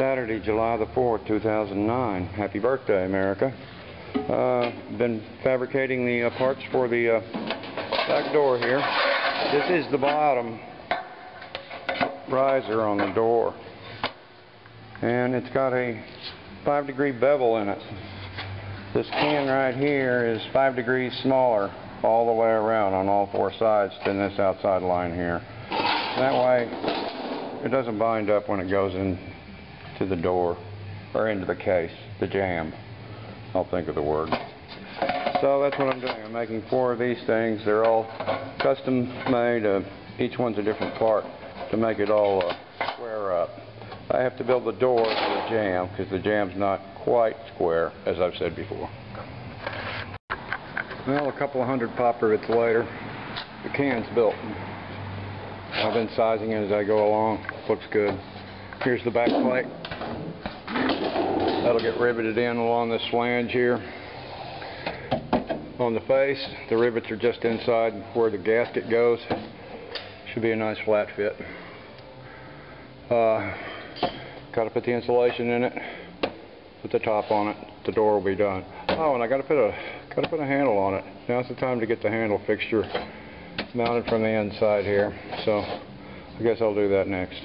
Saturday, July the 4th, 2009. Happy birthday, America. Been fabricating the parts for the back door here. This is the bottom riser on the door. And it's got a 5-degree bevel in it. This can right here is 5 degrees smaller all the way around on all 4 sides than this outside line here. That way it doesn't bind up when it goes in to the door or into the case, the jamb. I'll think of the word. So that's what I'm doing. I'm making 4 of these things. They're all custom made. Each one's a different part to make it all square up. I have to build the door for the jamb because the jamb's not quite square, as I've said before. Well, a couple of hundred pop rivets later, the can's built. I've been sizing it as I go along. Looks good. Here's the back plate. That'll get riveted in along this flange here. On the face, the rivets are just inside where the gasket goes. Should be a nice flat fit. Got to put the insulation in it. Put the top on it. The door will be done. Oh, and I got to put a handle on it. Now's the time to get the handle fixture mounted from the inside here. So I guess I'll do that next.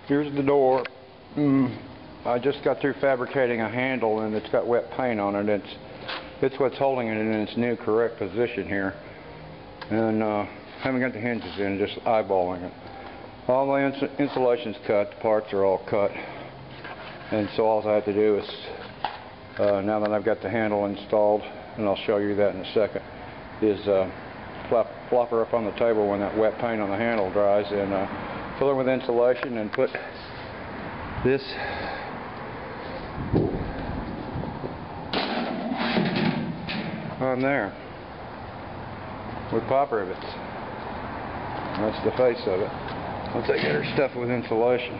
Here's the door. I just got through fabricating a handle and it's got wet paint on it. It's what's holding it in its new correct position here. And haven't got the hinges in, just eyeballing it. All my insulation's cut, the parts are all cut. And so all I have to do is, now that I've got the handle installed, and I'll show you that in a second, is flop her up on the table when that wet paint on the handle dries and fill it with insulation and put this on there with pop rivets. That's the face of it. Once I get her stuffed with insulation.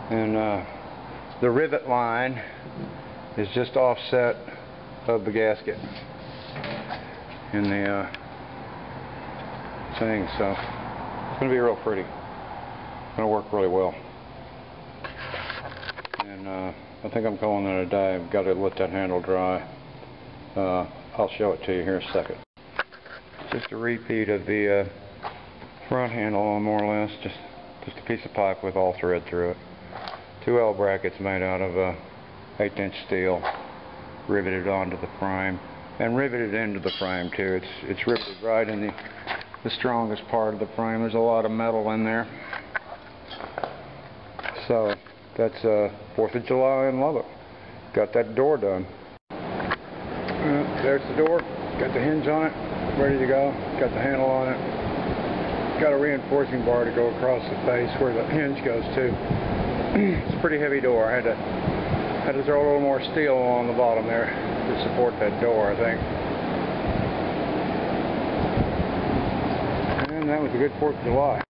And the rivet line is just offset of the gasket in the thing, so it's going to be real pretty. It's going to work really well. And I think I'm calling it a day. I've got to let that handle dry. I'll show it to you here in a second. Just a repeat of the front handle, more or less, just a piece of pipe with all thread through it. 2 L brackets made out of 1/8" steel, riveted onto the frame, and riveted into the frame too. It's riveted right in the strongest part of the frame. There's a lot of metal in there. So that's 4th of July in Lubbock. Got that door done. There's the door. Got the hinge on it, ready to go. Got the handle on it. Got a reinforcing bar to go across the face where the hinge goes to. It's a pretty heavy door. I had to throw a little more steel on the bottom there to support that door, I think. And that was a good 4th of July.